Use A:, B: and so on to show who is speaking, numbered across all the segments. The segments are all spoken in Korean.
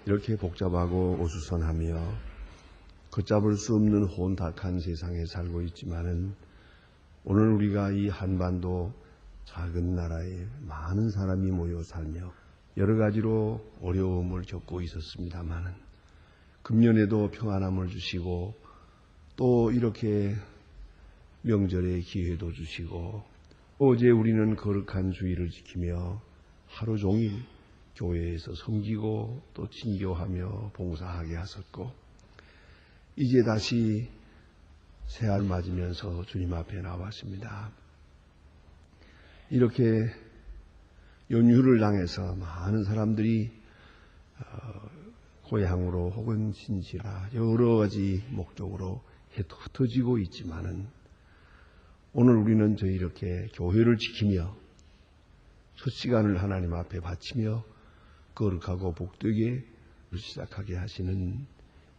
A: 이렇게 복잡하고 어수선하며 걷잡을 수 없는 혼탁한 세상에 살고 있지만은 오늘 우리가 이 한반도 작은 나라에 많은 사람이 모여 살며 여러 가지로 어려움을 겪고 있었습니다만은 금년에도 평안함을 주시고 또 이렇게 명절의 기회도 주시고 어제 우리는 거룩한 주의를 지키며 하루 종일 교회에서 섬기고 또 친교하며 봉사하게 하셨고 이제 다시 새해를 맞으면서 주님 앞에 나왔습니다. 이렇게 연휴를 당해서 많은 사람들이 고향으로 혹은 친지라 여러 가지 목적으로 흩어지고 있지만은 오늘 우리는 이렇게 교회를 지키며 첫 시간을 하나님 앞에 바치며 거룩하고 복되게 시작하게 하시는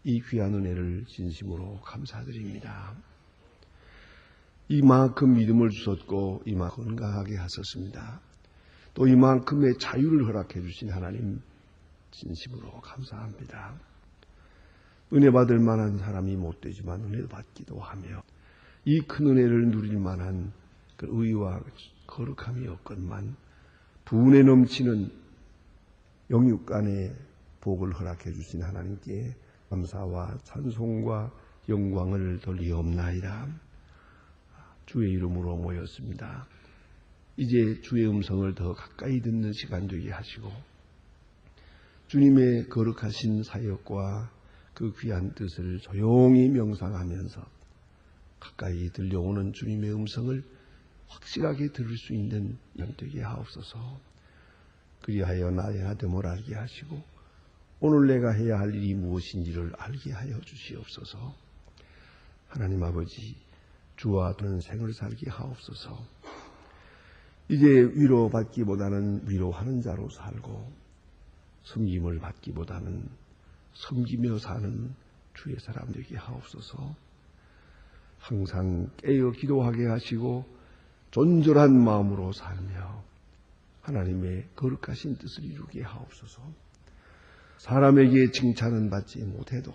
A: 이 귀한 은혜를 진심으로 감사드립니다. 이만큼 믿음을 주셨고 이만큼 건강하게 하셨습니다. 또 이만큼의 자유를 허락해 주신 하나님 진심으로 감사합니다. 은혜 받을 만한 사람이 못 되지만 은혜 받기도 하며 이 큰 은혜를 누릴 만한 그 의와 거룩함이 없건만 분에 넘치는 영육간의 복을 허락해 주신 하나님께 감사와 찬송과 영광을 돌리옵나이다. 주의 이름으로 모였습니다. 이제 주의 음성을 더 가까이 듣는 시간 되게 하시고 주님의 거룩하신 사역과 그 귀한 뜻을 조용히 명상하면서 가까이 들려오는 주님의 음성을 확실하게 들을 수 있는 연 되게 하옵소서. 그리하여 나의 아됨을 알게 하시고 오늘 내가 해야 할 일이 무엇인지를 알게 하여 주시옵소서. 하나님 아버지, 주와 두는 생을 살게 하옵소서. 이제 위로받기보다는 위로하는 자로 살고 섬김을 받기보다는 섬기며 사는 주의 사람 되게 하옵소서. 항상 깨어 기도하게 하시고 존절한 마음으로 살며 하나님의 거룩하신 뜻을 이루게 하옵소서. 사람에게 칭찬은 받지 못해도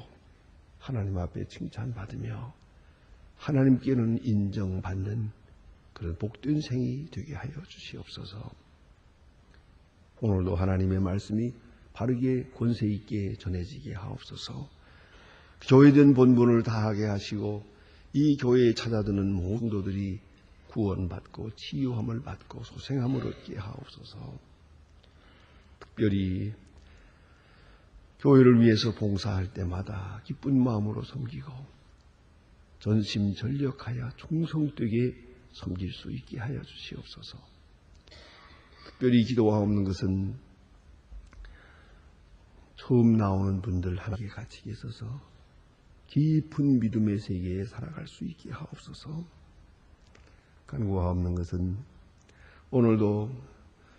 A: 하나님 앞에 칭찬받으며 하나님께는 인정받는 그런 복된 생이 되게 하여 주시옵소서. 오늘도 하나님의 말씀이 바르게 권세 있게 전해지게 하옵소서. 교회된 본분을 다하게 하시고 이 교회에 찾아드는 모든 성도들이 구원받고 치유함을 받고 소생함을 얻게 하옵소서. 특별히 교회를 위해서 봉사할 때마다 기쁜 마음으로 섬기고 전심전력하여 충성되게 섬길 수 있게 하여 주시옵소서. 특별히 기도하옵는 것은 처음 나오는 분들 하나님께 같이 있어서 깊은 믿음의 세계에 살아갈 수 있게 하옵소서. 간구하옵는 것은 오늘도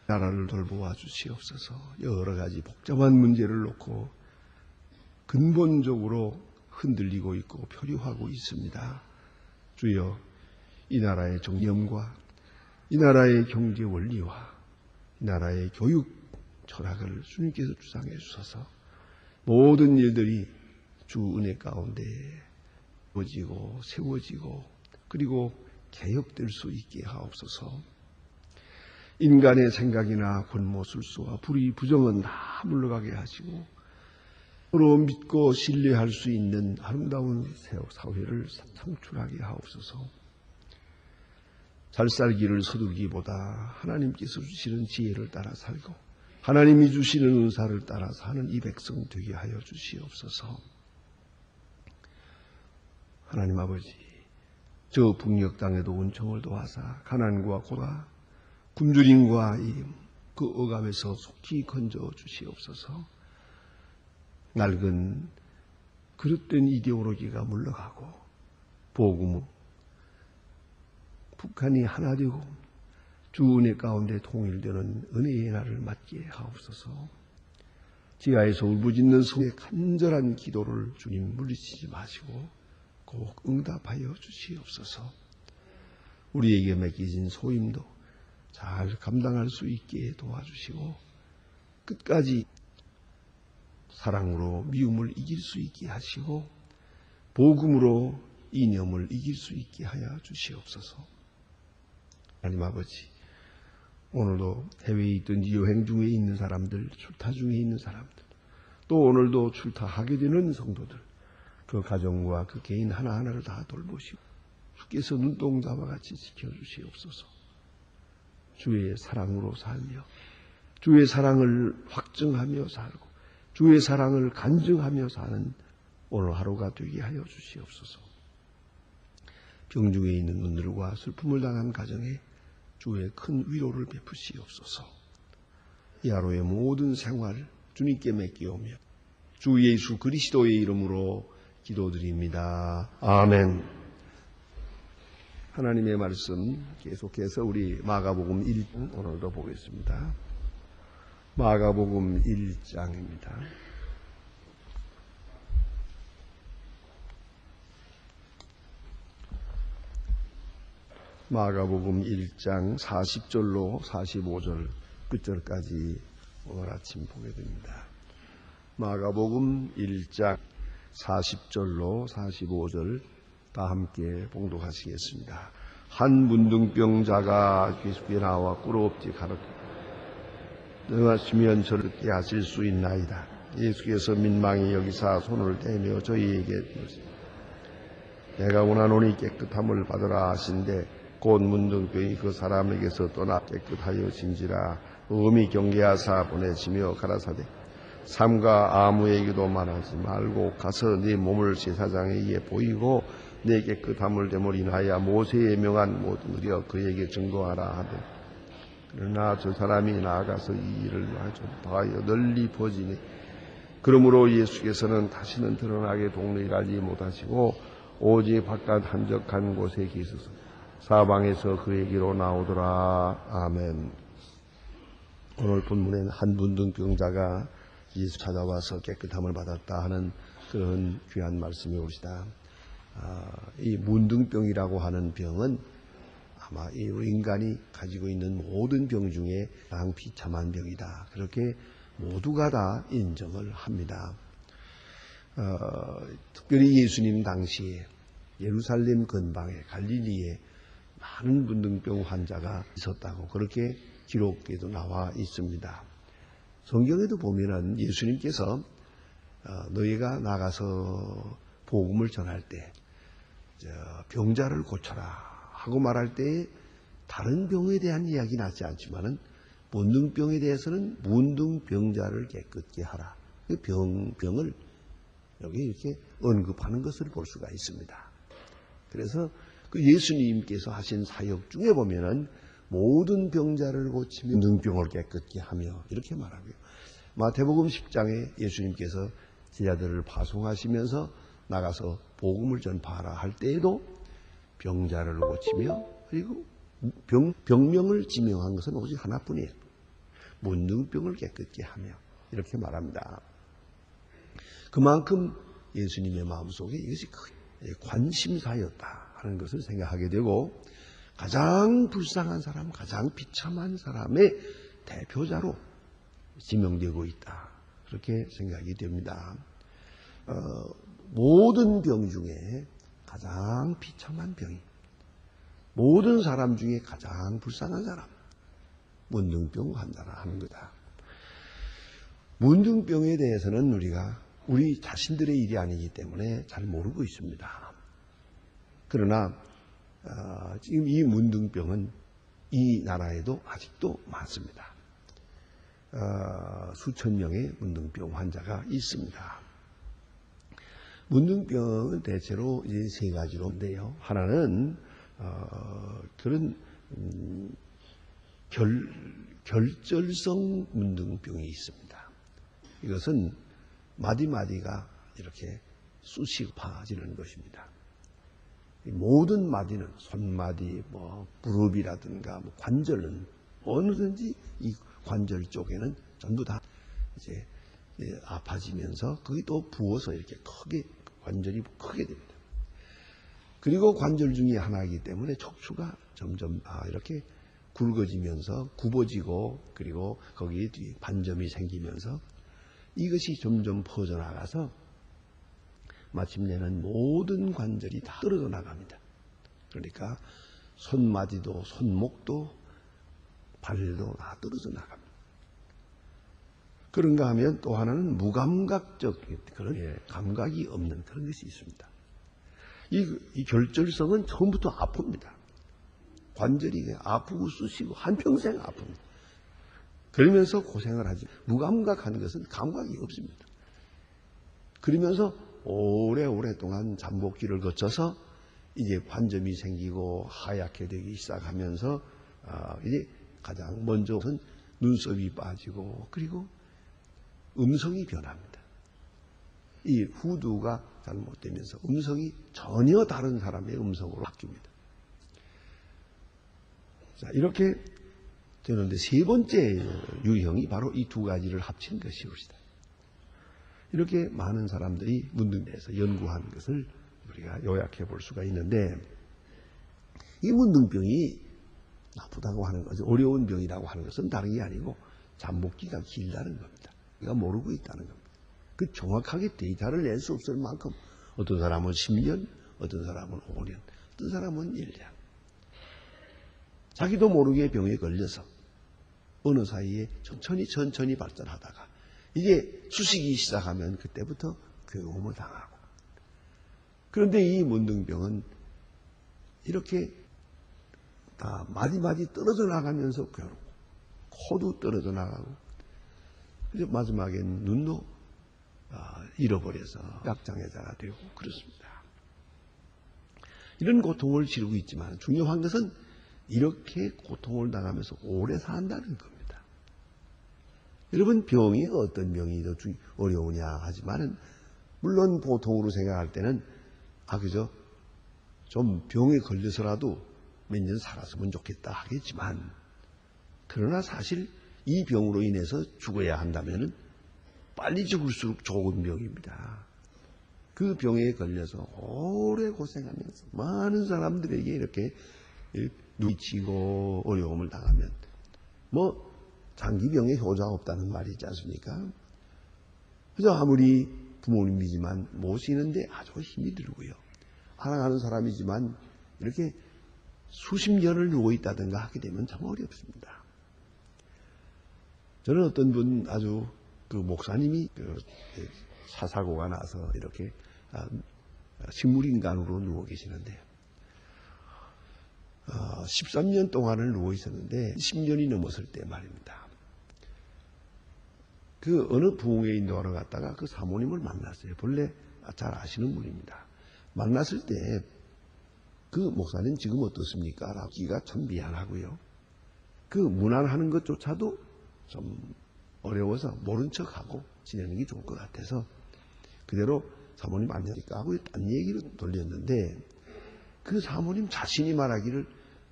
A: 나라를 돌보아 주시옵소서. 여러 가지 복잡한 문제를 놓고 근본적으로 흔들리고 있고 표류하고 있습니다. 주여, 이 나라의 정념과 이 나라의 경제 원리와 이 나라의 교육 철학을 주님께서 주장해 주셔서 모든 일들이 주 은혜 가운데 세워지고 그리고 개혁될 수 있게 하옵소서. 인간의 생각이나 권모술수와 불의 부정은 다 물러가게 하시고 서로 믿고 신뢰할 수 있는 아름다운 사회를 창출하게 하옵소서. 잘 살기를 서두르기보다 하나님께서 주시는 지혜를 따라 살고 하나님이 주시는 은사를 따라 사는 이 백성 되게 하여 주시옵소서. 하나님 아버지, 저 북녘 땅에도 은총을 도와사 가난과 고라 굶주림과 그 억압에서 속히 건져 주시옵소서. 낡은 그릇된 이데올로기가 물러가고 복음은 북한이 하나 되고 주 은혜 가운데 통일되는 은혜의 날을 맞게 하옵소서. 지하에서 울부짖는 성의 간절한 기도를 주님 물리치지 마시고 꼭 응답하여 주시옵소서. 우리에게 맡겨진 소임도 잘 감당할 수 있게 도와주시고 끝까지 사랑으로 미움을 이길 수 있게 하시고 복음으로 이념을 이길 수 있게 하여 주시옵소서. 하나님 아버지, 오늘도 해외에 있든지 여행 중에 있는 사람들, 출타 중에 있는 사람들, 또 오늘도 출타하게 되는 성도들, 그 가정과 그 개인 하나하나를 다 돌보시고 주께서 눈동자와 같이 지켜주시옵소서. 주의 사랑으로 살며 주의 사랑을 확증하며 살고 주의 사랑을 간증하며 사는 오늘 하루가 되게 하여 주시옵소서. 병중에 있는 분들과 슬픔을 당한 가정에 주의 큰 위로를 베푸시옵소서. 이 하루의 모든 생활 주님께 맡기오며 주 예수 그리스도의 이름으로 기도드립니다. 아멘. 하나님의 말씀 계속해서 우리 마가복음 1장 오늘도 보겠습니다. 마가복음 1장입니다. 마가복음 1장 40절로 45절 끝절까지 오늘 아침 보게 됩니다. 마가복음 1장 40절로 45절 다 함께 봉독하시겠습니다. 한 문둥병자가 예수께 나와 꿇어엎지 가로되 능하시면 저를 깨 하실 수 있나이다. 예수께서 민망히 여기사 손을 대며 저희에게 내가 원하노니 깨끗함을 받으라 하신대 곧 문둥병이 그 사람에게서 떠나 깨끗하여진지라. 엄히 경계하사 보내시며 가라사대 삼가 아무에게도 말하지 말고 가서 네 몸을 제사장에게 보이고 내 깨끗함을 되물이나야 모세의 명한 모든 일이여 그에게 증거하라 하되 그러나 저 사람이 나아가서 이 일을 전파하여 널리 퍼지니 그러므로 예수께서는 다시는 드러나게 동네에 가지 못하시고 오직 바깥 한적한 곳에 계셔서 사방에서 그에게로 나오더라. 아멘. 오늘 본문에는 한 문둥병자가 예수 찾아와서 깨끗함을 받았다 하는 그런 귀한 말씀이 옵니다. 이 문둥병이라고 하는 병은 아마 이 인간이 가지고 있는 모든 병 중에 가장 비참한 병이다. 그렇게 모두가 다 인정을 합니다. 특별히 예수님 당시에 예루살렘 근방에 갈릴리에 많은 문둥병 환자가 있었다고 그렇게 기록에도 나와 있습니다. 성경에도 보면은 예수님께서 너희가 나가서 복음을 전할 때 병자를 고쳐라 하고 말할 때 다른 병에 대한 이야기는 하지 않지만은 문둥병에 대해서는 문둥병자를 깨끗게 하라. 그 병을 여기 이렇게 언급하는 것을 볼 수가 있습니다. 그래서 그 예수님께서 하신 사역 중에 보면은 모든 병자를 고치며 문둥병을 깨끗게 하며 이렇게 말하고요. 마태복음 10장에 예수님께서 제자들을 파송하시면서 나가서 복음을 전파하라 할 때에도 병자를 고치며 그리고 병명을 지명한 것은 오직 하나뿐이에요. 문둥병을 깨끗게 하며 이렇게 말합니다. 그만큼 예수님의 마음속에 이것이 관심사였다 하는 것을 생각하게 되고 가장 불쌍한 사람, 가장 비참한 사람의 대표자로 지명되고 있다. 그렇게 생각이 됩니다. 모든 병 중에 가장 비참한 병이 모든 사람 중에 가장 불쌍한 사람 문둥병 환자라 하는 거다. 문둥병에 대해서는 우리 자신들의 일이 아니기 때문에 잘 모르고 있습니다. 그러나 지금 이 문둥병은 이 나라에도 아직도 많습니다. 수천 명의 문둥병 환자가 있습니다. 문둥병은 대체로 이제 세 가지로인데요. 하나는 그런 결절성 문둥병이 있습니다. 이것은 마디마디가 이렇게 쑤시고 파지는 것입니다. 모든 마디는 손마디, 무릎이라든가 관절은 어느든지 이 관절 쪽에는 전부 다 이제 아파지면서 그게 또 부어서 이렇게 크게 관절이 크게 됩니다. 그리고 관절 중에 하나이기 때문에 척추가 점점 이렇게 굵어지면서 굽어지고 그리고 거기에 반점이 생기면서 이것이 점점 퍼져나가서 마침내는 모든 관절이 다 떨어져 나갑니다. 그러니까 손마디도 손목도 발도 다 떨어져 나갑니다. 그런가 하면 또 하나는 무감각적 그런 감각이 없는 그런 것이 있습니다. 이 결절성은 처음부터 아픕니다. 관절이 아프고 쑤시고 한평생 아픕니다. 그러면서 고생을 하지. 무감각한 것은 감각이 없습니다. 그러면서 오랫동안 잠복기를 거쳐서 이제 관점이 생기고 하얗게 되기 시작하면서 이제 가장 먼저는 눈썹이 빠지고 그리고 음성이 변합니다. 이 후두가 잘못되면서 음성이 전혀 다른 사람의 음성으로 바뀝니다. 자, 이렇게 되는데 세 번째 유형이 바로 이 두 가지를 합친 것이옵니다. 이렇게 많은 사람들이 문둥병에서 연구한 것을 우리가 요약해 볼 수가 있는데, 이 문둥병이 나쁘다고 하는 것은, 어려운 병이라고 하는 것은 다른 게 아니고 잠복기가 길다는 겁니다. 우리가 모르고 있다는 겁니다. 그 정확하게 데이터를 낼 수 없을 만큼 어떤 사람은 10년, 어떤 사람은 5년, 어떤 사람은 1년. 자기도 모르게 병에 걸려서 어느 사이에 천천히 발전하다가 이게 쑤시기 시작하면 그때부터 괴로움을 당하고. 그런데 이 문둥병은 이렇게 다 마디마디 떨어져 나가면서 괴롭고, 코도 떨어져 나가고, 그래서 마지막엔 눈도 잃어버려서 약장애자가 되고 그렇습니다. 이런 고통을 치르고 있지만 중요한 것은 이렇게 고통을 당하면서 오래 산다는 겁니다. 여러분, 병이 어떤 병이 더 어려우냐 하지만은, 물론 보통으로 생각할 때는 그저 좀 병에 걸려서라도 몇 년 살았으면 좋겠다 하겠지만, 그러나 사실 이 병으로 인해서 죽어야 한다면은 빨리 죽을수록 좋은 병입니다. 그 병에 걸려서 오래 고생하면서 많은 사람들에게 이렇게 눈이 치고 어려움을 당하면 장기병에 효자가 없다는 말이지 않습니까? 그래서 아무리 부모님이지만 모시는데 아주 힘이 들고요. 사랑하는 사람이지만 이렇게 수십 년을 누워있다든가 하게 되면 참 어렵습니다. 저는 어떤 분 아주 그 목사님이 차 사고가 나서 이렇게 식물인간으로 누워 계시는데 13년 동안을 누워 있었는데 10년이 넘었을 때 말입니다. 그 어느 부흥회 인도하러 갔다가 그 사모님을 만났어요. 본래 잘 아시는 분입니다. 만났을 때 그 목사님 지금 어떻습니까? 라기가 참 미안하고요. 그 무난하는 것조차도 좀 어려워서 모른 척하고 지내는 게 좋을 것 같아서 그대로 사모님 안녕하십니까 하고 딴 얘기로 돌렸는데, 그 사모님 자신이 말하기를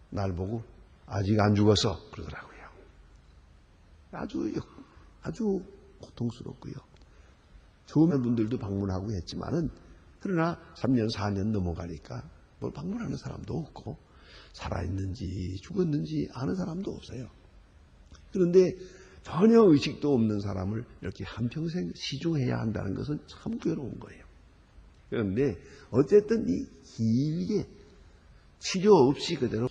A: 날 보고 아직 안 죽었어 그러더라고요. 아주 고통스럽고요. 처음에 분들도 방문하고 했지만은, 그러나 3년 4년 넘어가니까 뭘 방문하는 사람도 없고 살아있는지 죽었는지 아는 사람도 없어요. 그런데 전혀 의식도 없는 사람을 이렇게 한평생 시중해야 한다는 것은 참 괴로운 거예요. 그런데 어쨌든 이 길게 치료 없이 그대로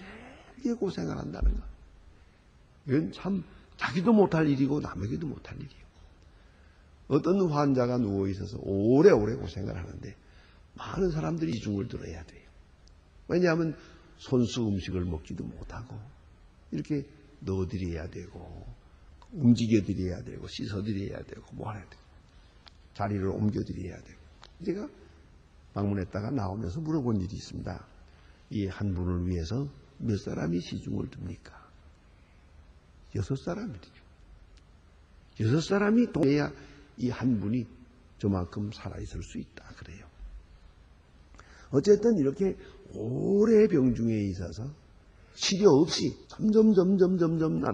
A: 길게 고생을 한다는 것, 이건 참 자기도 못할 일이고 남에게도 못할 일이에요. 어떤 환자가 누워있어서 오래오래 고생을 하는데 많은 사람들이 이중을 들어야 돼요. 왜냐하면 손수 음식을 먹지도 못하고 이렇게 넣어드려야 되고 움직여드려야 되고 씻어드려야 되고 뭐 해야 되고 자리를 옮겨드려야 되고. 제가 방문했다가 나오면서 물어본 일이 있습니다. 이 한 분을 위해서 몇 사람이 시중을 듭니까? 6사람이죠. 6사람이 동해야 이 한 분이 저만큼 살아있을 수 있다 그래요. 어쨌든 이렇게 오래 병중에 있어서 치료 없이 점점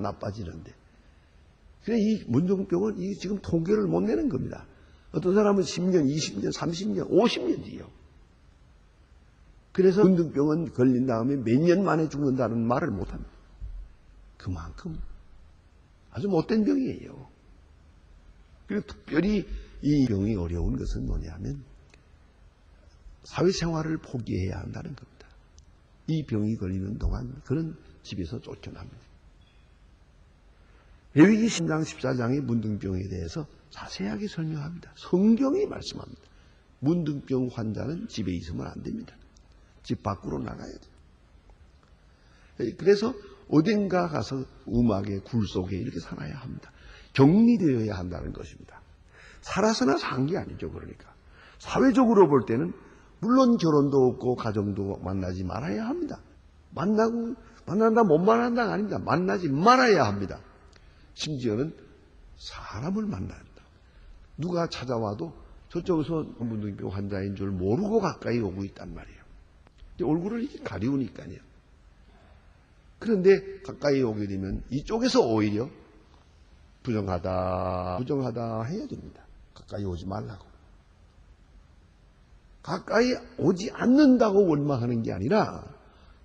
A: 나빠지는데, 그래 이 문둥병은 지금 통계를 못 내는 겁니다. 어떤 사람은 10년, 20년, 30년, 50년 뒤요. 그래서 문둥병은 걸린 다음에 몇 년 만에 죽는다는 말을 못합니다. 그만큼 아주 못된 병이에요. 그리고 특별히 이 병이 어려운 것은 뭐냐면 사회생활을 포기해야 한다는 겁니다. 이 병이 걸리는 동안 그는 집에서 쫓겨납니다. 레위기 10장 14장의 문둥병에 대해서 자세하게 설명합니다. 성경이 말씀합니다. 문둥병 환자는 집에 있으면 안 됩니다. 집 밖으로 나가야 돼요. 그래서 어딘가 가서 음악의 굴 속에 이렇게 살아야 합니다. 격리되어야 한다는 것입니다. 살아서나 산 게 아니죠. 그러니까 사회적으로 볼 때는 물론 결혼도 없고 가정도 만나지 말아야 합니다. 만난다 못 만난다가 아닙니다. 만나지 말아야 합니다. 심지어는 사람을 만나야 한다. 누가 찾아와도 저쪽에서 문둥병 환자인 줄 모르고 가까이 오고 있단 말이에요. 얼굴을 이렇게 가리우니까요. 그런데 가까이 오게 되면 이쪽에서 오히려 부정하다 해야 됩니다. 가까이 오지 말라고. 가까이 오지 않는다고 원망하는 게 아니라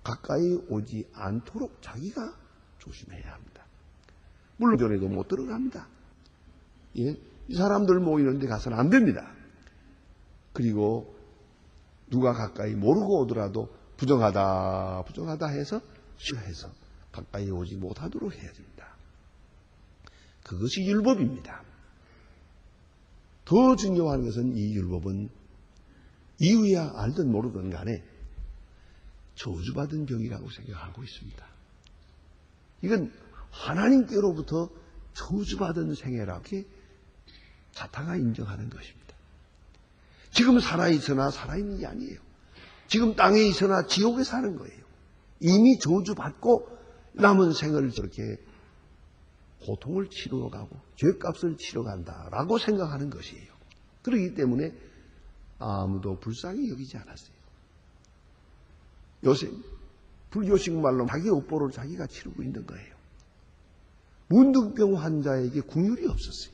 A: 가까이 오지 않도록 자기가 조심해야 합니다. 물론 전에도 못 들어갑니다. 예? 이 사람들 모이는 데 가서는 안 됩니다. 그리고 누가 가까이 모르고 오더라도 부정하다 해서 싫어해서 가까이 오지 못하도록 해야 됩니다. 그것이 율법입니다. 더 중요한 것은 이 율법은 이유야 알든 모르든 간에 저주받은 병이라고 생각하고 있습니다. 이건 하나님께로부터 저주받은 생애라고 사탄가 인정하는 것입니다. 지금 살아있으나 살아있는 게 아니에요. 지금 땅에 있으나 지옥에 사는 거예요. 이미 저주받고 남은 생을 저렇게 고통을 치러 가고 죄값을 치러 간다라고 생각하는 것이에요. 그렇기 때문에 아무도 불쌍히 여기지 않았어요. 요새 불교식 말로 자기 업보를 자기가 치르고 있는 거예요. 문둥병 환자에게 긍휼이 없었어요.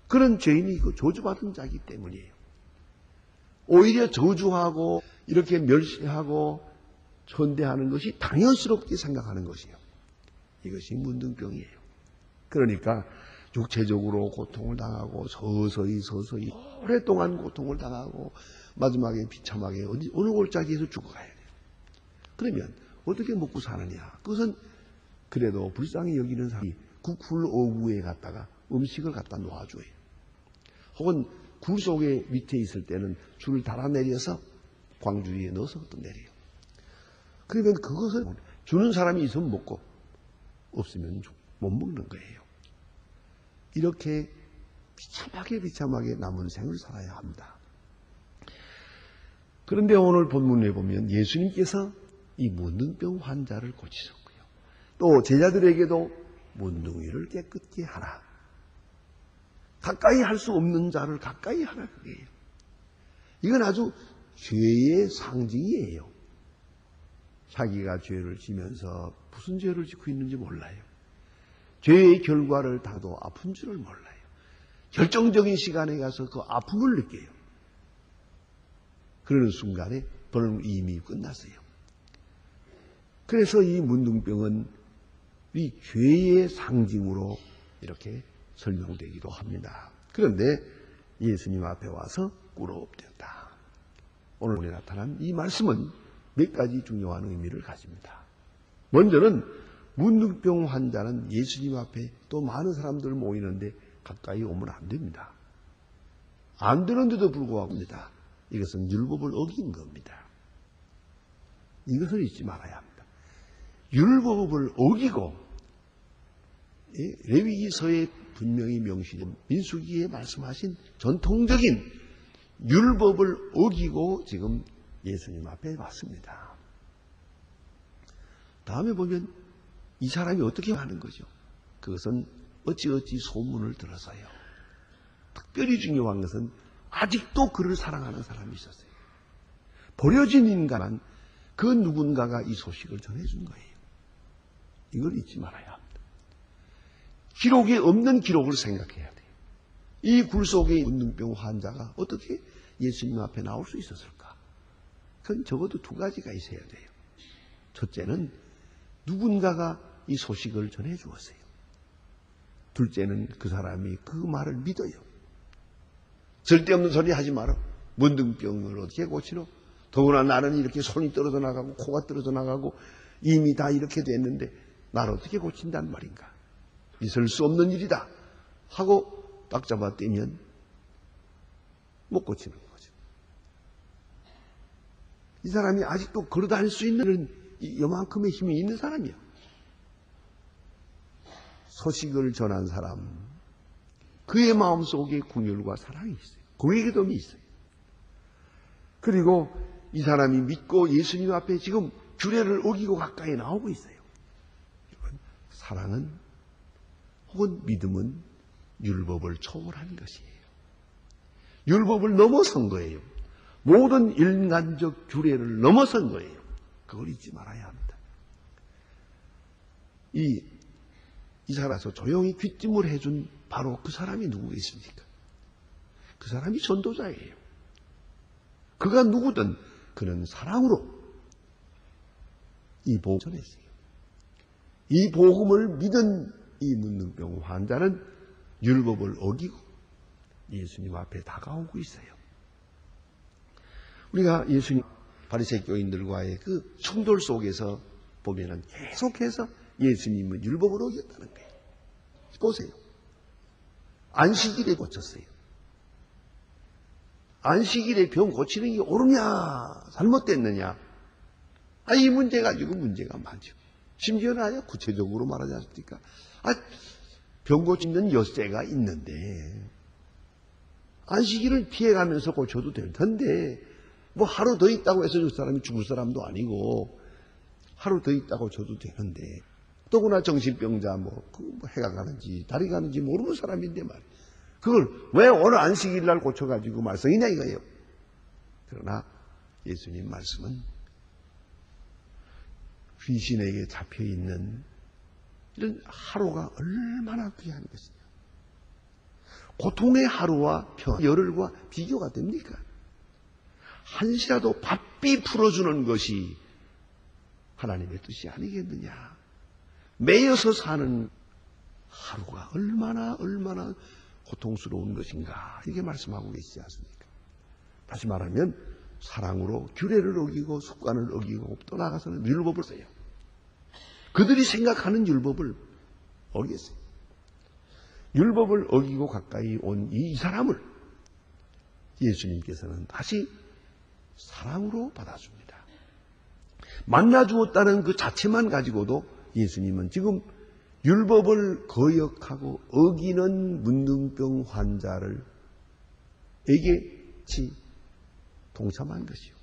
A: 그런 죄인이 저주받은 자이기 때문이에요. 오히려 저주하고 이렇게 멸시하고 천대하는 것이 당연스럽게 생각하는 것이에요. 이것이 문둥병이에요. 그러니까 육체적으로 고통을 당하고 서서히 오랫동안 고통을 당하고 마지막에 비참하게 어느 골짜기에서 죽어가야 돼요. 그러면 어떻게 먹고 사느냐? 그것은 그래도 불쌍히 여기는 사람이 굴어구에 갔다가 음식을 갖다 놓아줘요. 혹은 굴 속에 밑에 있을 때는 줄을 달아내려서 광주리에 넣어서 또 내려요. 그러면 그것을 주는 사람이 있으면 먹고 없으면 못 먹는 거예요. 이렇게 비참하게 남은 생을 살아야 합니다. 그런데 오늘 본문에 보면 예수님께서 이 문둥병 환자를 고치셨고요. 또 제자들에게도 문둥이를 깨끗게 하라. 가까이 할 수 없는 자를 가까이 하라 그게요. 이건 아주 죄의 상징이에요. 자기가 죄를 지면서 무슨 죄를 짓고 있는지 몰라요. 죄의 결과를 다도 아픈 줄을 몰라요. 결정적인 시간에 가서 그 아픔을 느껴요. 그러는 순간에 벌은 이미 끝났어요. 그래서 이 문둥병은 이 죄의 상징으로 이렇게 설명되기도 합니다. 그런데 예수님 앞에 와서 꿇어엎드렸다. 오늘 나타난 이 말씀은 몇 가지 중요한 의미를 가집니다. 먼저는 문둥병 환자는 예수님 앞에 또 많은 사람들 모이는데 가까이 오면 안 됩니다. 안 되는데도 불구하고 이것은 율법을 어긴 겁니다. 이것을 잊지 말아야 합니다. 율법을 어기고 레위기서에 분명히 명시된 민수기에 말씀하신 전통적인 율법을 어기고 지금 예수님 앞에 왔습니다. 다음에 보면 이 사람이 어떻게 하는 거죠? 그것은 어찌어찌 소문을 들어서요. 특별히 중요한 것은 아직도 그를 사랑하는 사람이 있었어요. 버려진 인간은 그 누군가가 이 소식을 전해준 거예요. 이걸 잊지 말아야 합니다. 기록에 없는 기록을 생각해야 돼요. 이 굴 속의 문둥병 환자가 어떻게 예수님 앞에 나올 수 있었을까? 그건 적어도 두 가지가 있어야 돼요. 첫째는 누군가가 이 소식을 전해 주었어요. 둘째는 그 사람이 그 말을 믿어요. 절대 없는 소리 하지 마라. 문둥병을 어떻게 고치노? 더구나 나는 이렇게 손이 떨어져 나가고 코가 떨어져 나가고 이미 다 이렇게 됐는데 나를 어떻게 고친단 말인가? 있을 수 없는 일이다 하고 딱 잡아 떼면 못 고치는 거죠. 이 사람이 아직도 걸어다닐 수 있는 이만큼의 힘이 있는 사람이야. 소식을 전한 사람, 그의 마음속에 긍휼과 사랑이 있어요. 공의기dom이 있어요. 그리고 이 사람이 믿고 예수님 앞에 지금 규례를 어기고 가까이 나오고 있어요. 사랑은 혹은 믿음은 율법을 초월한 것이에요. 율법을 넘어선 거예요. 모든 인간적 규례를 넘어선 거예요. 그걸 잊지 말아야 합니다. 이 사람에서 조용히 귀띔을 해준 바로 그 사람이 누구겠습니까? 그 사람이 전도자예요. 그가 누구든 그는 사랑으로 이 복음을 전했어요. 이 복음을 믿은 이 문둥병 환자는 율법을 어기고 예수님 앞에 다가오고 있어요. 우리가 예수님 바리새 교인들과의 그 충돌 속에서 보면은 계속해서 예수님은 율법을 어겼다는 거예요. 보세요. 안식일에 고쳤어요. 안식일에 병 고치는 게 옳으냐 잘못됐느냐, 이 문제 가지고 문제가 많죠. 심지어는 아주 구체적으로 말하지 않습니까? 병 고치는 엿새가 있는데 안식일을 피해가면서 고쳐도 될 텐데 뭐 하루 더 있다고 해서 저 사람이 죽을 사람도 아니고 하루 더 있다고 줘도 되는데, 더구나 정신병자 해가 가는지 달이 가는지 모르는 사람인데 말이에요. 그걸 왜 오늘 안식일 날 고쳐가지고 말썽이냐 이거예요. 그러나 예수님 말씀은 귀신에게 잡혀있는 이런 하루가 얼마나 귀한 것이냐. 고통의 하루와 열흘과 비교가 됩니까? 한시라도 바삐 풀어주는 것이 하나님의 뜻이 아니겠느냐. 매여서 사는 하루가 얼마나 고통스러운 것인가, 이게 말씀하고 계시지 않습니까? 다시 말하면 사랑으로 규례를 어기고 습관을 어기고 또 나가서는 율법을 써요. 그들이 생각하는 율법을 어기겠어요. 율법을 어기고 가까이 온 이 사람을 예수님께서는 다시 사랑으로 받아줍니다. 만나주었다는 그 자체만 가지고도 예수님은 지금 율법을 거역하고 어기는 문둥병 환자를 에게 동참한 것이요.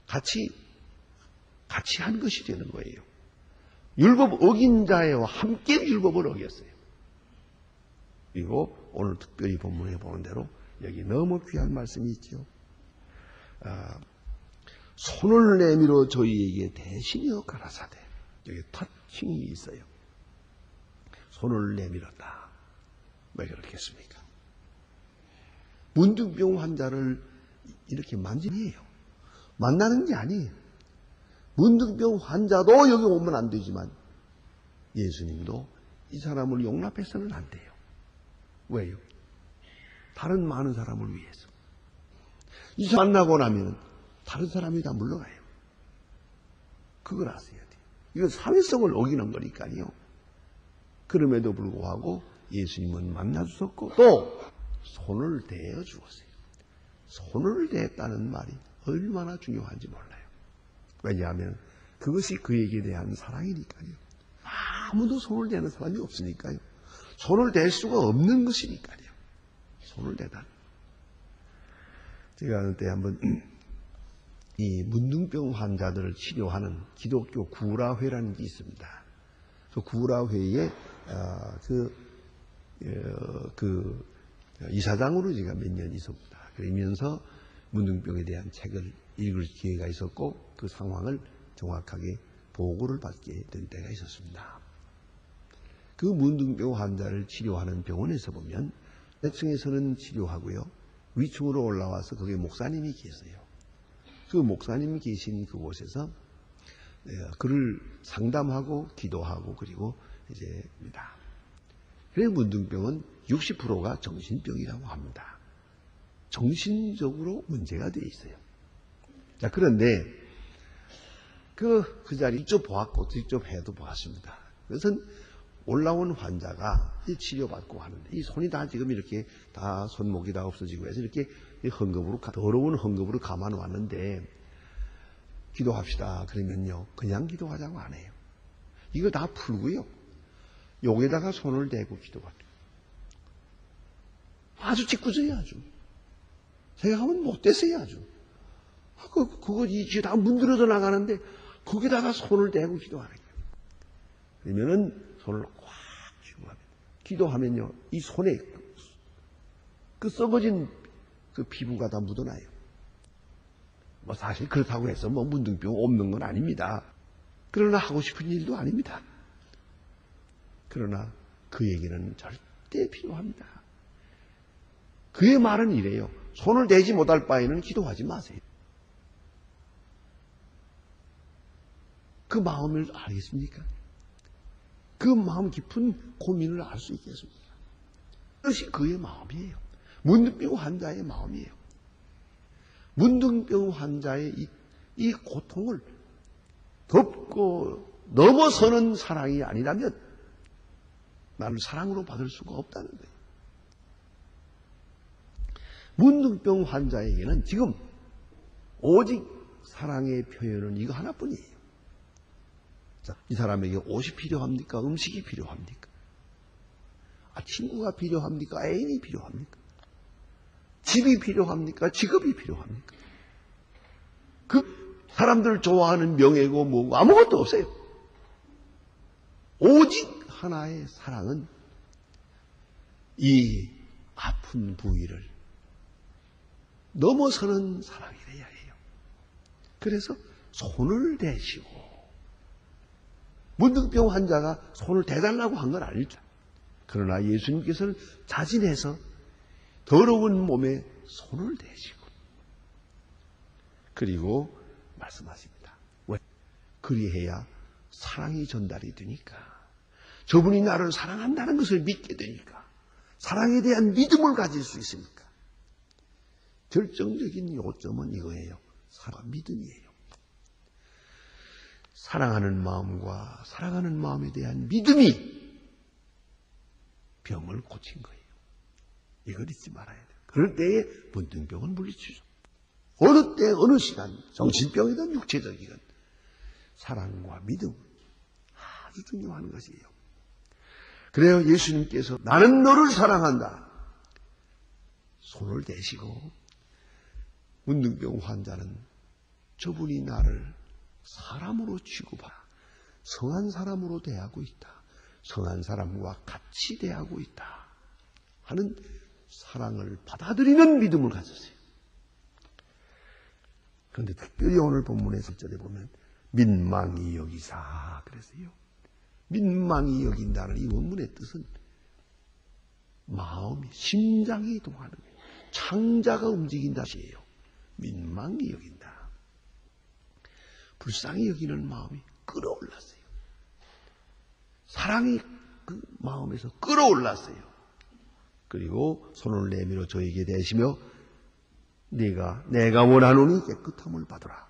A: 같이 한 것이 되는 거예요. 율법 어긴 자와 함께 율법을 어겼어요. 그리고 오늘 특별히 본문에 보는 대로 여기 너무 귀한 말씀이 있죠. 손을 내밀어 저희에게 대신여 가라사대. 여기 터칭이 있어요. 손을 내밀었다. 왜 그렇겠습니까? 문둥병 환자를 이렇게 만지니에요. 만나는 게 아니에요. 문둥병 환자도 여기 오면 안 되지만 예수님도 이 사람을 용납해서는 안 돼요. 왜요? 다른 많은 사람을 위해서. 이 사람 만나고 나면 다른 사람이 다 물러가요. 그걸 아셔야 돼요. 이건 사회성을 어기는 거니까요. 그럼에도 불구하고 예수님은 만나주셨고 또 손을 대어 주었어요. 손을 대했다는 말이 얼마나 중요한지 몰라요. 왜냐하면 그것이 그에게 대한 사랑이니까요. 아무도 손을 대는 사람이 없으니까요. 손을 댈 수가 없는 것이니까요. 손을 대다. 제가 어느 때 한번 이 문둥병 환자들을 치료하는 기독교 구라회라는 게 있습니다. 그 구라회에 이사장으로 제가 몇 년 있었습니다. 그러면서 문둥병에 대한 책을 읽을 기회가 있었고 그 상황을 정확하게 보고를 받게 된 때가 있었습니다. 그 문둥병 환자를 치료하는 병원에서 보면 아래층에서는 치료하고요. 위층으로 올라와서 거기에 목사님이 계세요. 그 목사님이 계신 그곳에서 그를 상담하고 기도하고 그리고 이제입니다. 그래서 문둥병은 60%가 정신병이라고 합니다. 정신적으로 문제가 되어 있어요. 자, 그런데 그 자리 직접 보았고 직접 해도 보았습니다. 그것은 올라온 환자가 치료받고 하는데 이 손이 다 지금 이렇게 다 손목이 다 없어지고 해서 이렇게 헝겊으로, 더러운 헝겊으로 감아 놓았는데 기도합시다 그러면요 그냥 기도하자고 안 해요. 이거 다 풀고요 여기다가 손을 대고 기도합니다. 아주 짓궂어요. 아주 생각하면 못됐어요. 아주 그거 이제 다 문드러져 나가는데 거기다가 손을 대고 기도하는 거예요. 그러면은 손을 꽉 쥐고 합니다. 기도하면요 이 손에 그 썩어진 그 피부가 다 묻어나요. 뭐 사실 그렇다고 해서 뭐 문둥병 없는 건 아닙니다. 그러나 하고 싶은 일도 아닙니다. 그러나 그 얘기는 절대 필요합니다. 그의 말은 이래요. 손을 대지 못할 바에는 기도하지 마세요. 그 마음을 알겠습니까? 그 마음 깊은 고민을 알 수 있겠습니까? 그것이 그의 마음이에요. 문둥병 환자의 마음이에요. 문둥병 환자의 이 고통을 덮고 넘어서는 사랑이 아니라면 나를 사랑으로 받을 수가 없다는 거예요. 문둥병 환자에게는 지금 오직 사랑의 표현은 이거 하나뿐이에요. 자, 이 사람에게 옷이 필요합니까? 음식이 필요합니까? 친구가 필요합니까? 애인이 필요합니까? 집이 필요합니까? 직업이 필요합니까? 그 사람들 좋아하는 명예고 뭐고 아무것도 없어요. 오직 하나의 사랑은 이 아픈 부위를 넘어서는 사랑이래야 해요. 그래서 손을 대시고 문둥병 환자가 손을 대달라고 한 건 아니죠. 그러나 예수님께서는 자진해서 더러운 몸에 손을 대시고 그리고 말씀하십니다. 왜? 그리해야 사랑이 전달이 되니까 저분이 나를 사랑한다는 것을 믿게 되니까 사랑에 대한 믿음을 가질 수 있으니까 결정적인 요점은 이거예요. 사랑, 믿음이에요. 사랑하는 마음과 사랑하는 마음에 대한 믿음이 병을 고친 거예요. 이걸 잊지 말아야 돼요. 그럴 때에 문둥병은 물리치죠. 어느 때 어느 시간 정신병이든 육체적이든 사랑과 믿음 아주 중요한 것이에요. 그래요 예수님께서 나는 너를 사랑한다. 손을 대시고 문둥병 환자는 저분이 나를 사람으로 취급하 성한 사람으로 대하고 있다. 성한 사람과 같이 대하고 있다. 하는 사랑을 받아들이는 믿음을 가졌어요. 그런데 특별히 오늘 본문의 1절에 보면 민망히 여기사 그랬어요. 민망히 여긴다는 이 원문의 뜻은 마음이 심장이 동하는 거예요. 창자가 움직인다 시예요. 민망히 여긴다. 불쌍히 여기는 마음이 끌어올랐어요. 사랑이 그 마음에서 끌어올랐어요. 그리고 손을 내밀어 저에게 대시며 내가 원하노니 깨끗함을 받으라.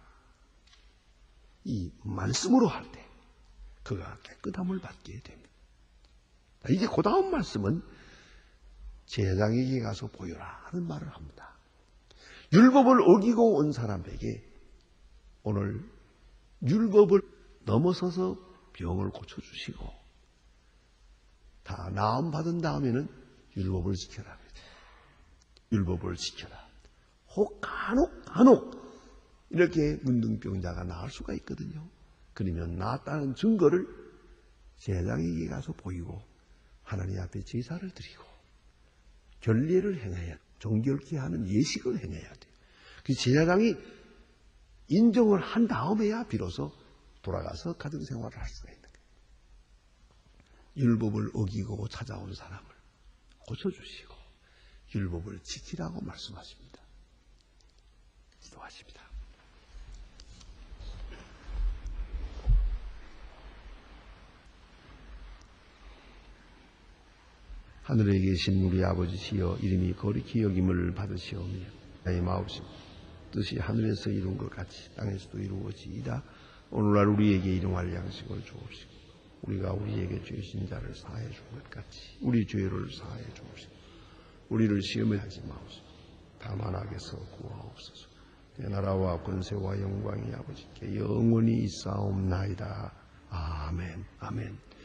A: 이 말씀으로 할 때 그가 깨끗함을 받게 됩니다. 이제 그 다음 말씀은 제사장에게 가서 보여라 하는 말을 합니다. 율법을 어기고 온 사람에게 오늘 율법을 넘어서서 병을 고쳐주시고 다 나음 받은 다음에는 율법을 지켜라. 율법을 지켜라. 혹 간혹 이렇게 문둥병자가 나을 수가 있거든요. 그러면 나았다는 증거를 제사장에게 가서 보이고 하나님 앞에 제사를 드리고 결례를 행해야 정결케 하는 예식을 행해야 돼요. 그 제사장이 인정을 한 다음에야 비로소 돌아가서 가정생활을 할 수가 있는 거예요. 율법을 어기고 찾아온 사람을 고쳐주시고 율법을 지키라고 말씀하십니다. 기도하십니다. 하늘에 계신 우리 아버지시여 이름이 거룩히 여김을 받으시오며 나의 마음심 뜻이 하늘에서 이룬 것 같이 땅에서도 이루어지이다. 오늘날 우리에게 일용할 양식을 주옵시고 우리가 우리에게 죄진 자를 사하여 준 것 같이 우리 죄를 사하여 주옵시고 우리를 시험에 하지 마옵시고 다만 악에서 구하옵소서. 내 나라와 권세와 영광이 아버지께 영원히 있사옵나이다. 아멘. 아멘.